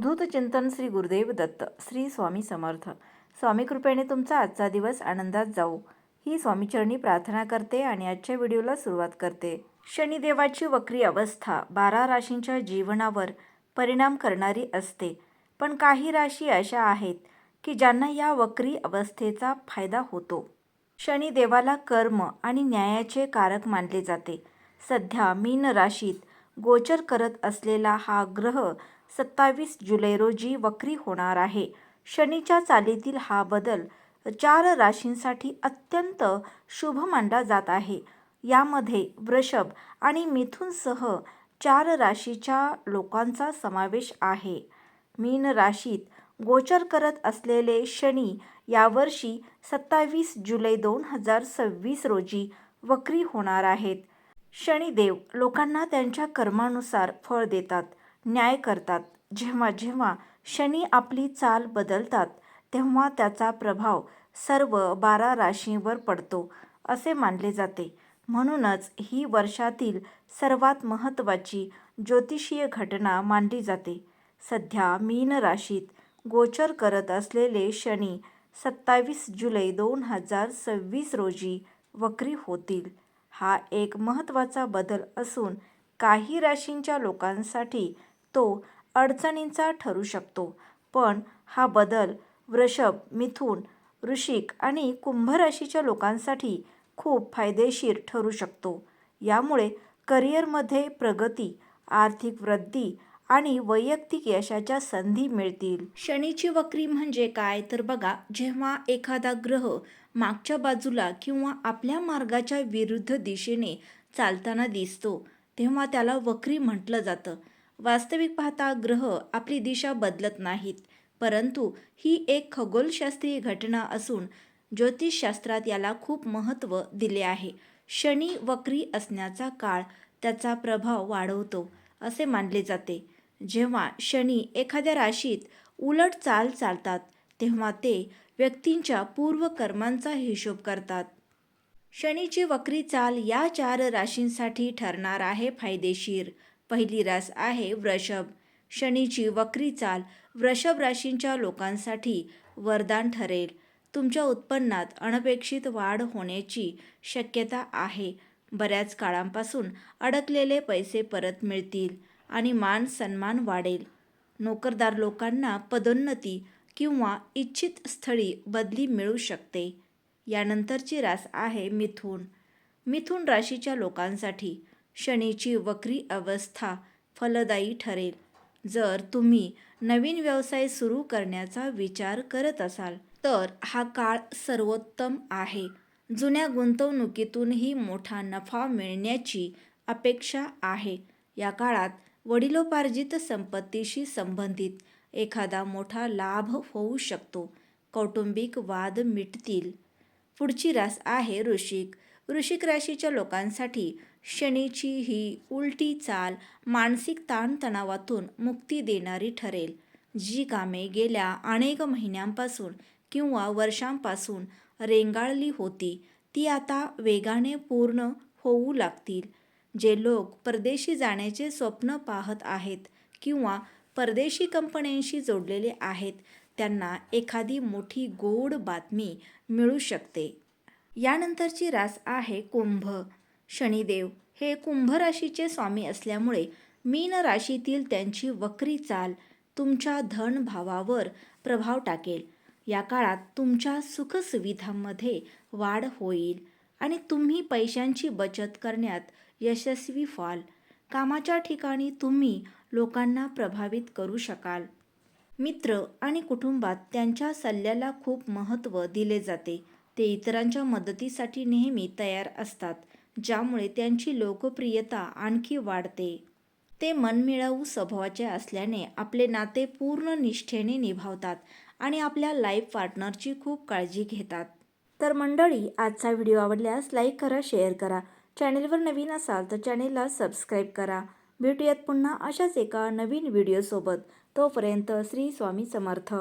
अवधूत चिंतन श्री गुरुदेव दत्त श्री स्वामी समर्थ. स्वामी कृपेने तुमचा आजचा दिवस आनंदात जाऊ ही स्वामीचरणी प्रार्थना करते आणि आजच्या व्हिडिओला सुरुवात करते. शनिदेवाची वक्री अवस्था 12 राशींच्या जीवनावर परिणाम करणारी असते, पण काही राशी अशा आहेत की ज्यांना या वक्री अवस्थेचा फायदा होतो. शनिदेवाला कर्म आणि न्यायाचे कारक मानले जाते. सध्या मीन राशीत गोचर करत असलेला हा ग्रह 27 जुलै रोजी वक्री होणार आहे. शनीच्या चालीतील हा बदल 4 राशींसाठी अत्यंत शुभ मानला जात आहे. यामध्ये वृषभ आणि मिथुनसह 4 राशीच्या लोकांचा समावेश आहे. मीन राशीत गोचर करत असलेले शनी यावर्षी 27 जुलै 2026 रोजी वक्री होणार आहेत. शनिदेव लोकांना त्यांच्या कर्मानुसार फळ देतात, न्याय करतात. जेव्हा जेव्हा शनी आपली चाल बदलतात तेव्हा त्याचा प्रभाव सर्व 12 राशींवर पडतो असे मानले जाते. म्हणूनच ही वर्षातील सर्वात महत्त्वाची ज्योतिषीय घटना मानली जाते. सध्या मीन राशीत गोचर करत असलेले शनी 27 जुलै 2026 रोजी वक्री होतील. हा एक महत्त्वाचा बदल असून काही राशींच्या लोकांसाठी तो अडचणींचा ठरू शकतो. पण हा बदल वृषभ, मिथुन, वृश्चिक आणि कुंभ राशीच्या लोकांसाठी खूप फायदेशीर ठरू शकतो. यामुळे करिअरमध्ये प्रगती, आर्थिक वृद्धी आणि वैयक्तिक यशाच्या संधी मिळतील. शनीची वक्री म्हणजे काय तर बघा, जेव्हा एखादा ग्रह मागच्या बाजूला किंवा आपल्या मार्गाच्या विरुद्ध दिशेने चालताना दिसतो तेव्हा त्याला वक्री म्हटलं जातं. वास्तविक पाहता ग्रह आपली दिशा बदलत नाहीत, परंतु ही एक खगोलशास्त्रीय घटना असून ज्योतिषशास्त्रात याला खूप महत्त्व दिले आहे. शनी वक्री असण्याचा काळ त्याचा प्रभाव वाढवतो असे मानले जाते. जेव्हा शनी एखाद्या राशीत उलट चाल चालतात तेव्हा ते व्यक्तींच्या पूर्वकर्मांचा हिशोब करतात. शनीची वक्री चाल या 4 राशींसाठी ठरणार आहे फायदेशीर. पहिली रास आहे वृषभ. शनीची वक्री चाल वृषभ राशींच्या लोकांसाठी वरदान ठरेल. तुमच्या उत्पन्नात अनपेक्षित वाढ होण्याची शक्यता आहे. बऱ्याच काळापासून अडकलेले पैसे परत मिळतील आणि मान सन्मान वाढेल. नोकरदार लोकांना पदोन्नती किंवा इच्छित स्थळी बदली मिळू शकते. यानंतरची रास आहे मिथुन. मिथुन राशीच्या लोकांसाठी शनीची वक्री अवस्था फलदायी ठरेल. जर तुम्ही नवीन व्यवसाय सुरू करण्याचा विचार करत असाल तर हा काळ सर्वोत्तम आहे. जुन्या गुंतवणुकीतूनही मोठा नफा मिळण्याची अपेक्षा आहे. या काळात वडिलोपार्जित संपत्तीशी संबंधित एखादा मोठा लाभ होऊ शकतो. कौटुंबिक वाद मिटतील. पुढची रास आहे वृश्चिक. वृश्चिक राशीच्या लोकांसाठी शनीची ही उलटी चाल मानसिक ताणतणावातून मुक्ती देणारी ठरेल. जी कामे गेल्या अनेक महिन्यांपासून किंवा वर्षांपासून रेंगाळली होती ती आता वेगाने पूर्ण होऊ लागतील. जे लोक परदेशी जाण्याचे स्वप्न पाहत आहेत किंवा परदेशी कंपन्यांशी जोडलेले आहेत त्यांना एखादी मोठी गोड बातमी मिळू शकते. यानंतरची रास आहे कुंभ. शनिदेव हे कुंभ राशीचे स्वामी असल्यामुळे मीन राशीतील त्यांची वक्री चाल तुमच्या धनभावावर प्रभाव टाकेल. या काळात तुमच्या सुखसुविधांमध्ये वाढ होईल आणि तुम्ही पैशांची बचत करण्यात यशस्वी व्हाल. कामाच्या ठिकाणी तुम्ही लोकांना प्रभावित करू शकाल. मित्र आणि कुटुंबात त्यांच्या सल्ल्याला खूप महत्त्व दिले जाते. ते इतरांच्या मदतीसाठी नेहमी तयार असतात, ज्यामुळे त्यांची लोकप्रियता आणखी वाढते. ते मनमिळावू स्वभावाचे असल्याने आपले नाते पूर्ण निष्ठेने निभावतात आणि आपल्या लाईफ पार्टनरची खूप काळजी घेतात. तर मंडळी, आजचा व्हिडिओ आवडल्यास लाईक करा, शेअर करा. चॅनेलवर नवीन असाल तर चॅनेलला सबस्क्राईब करा. भेटूयात पुन्हा अशाच एका नवीन व्हिडिओसोबत. तोपर्यंत श्री स्वामी समर्थ.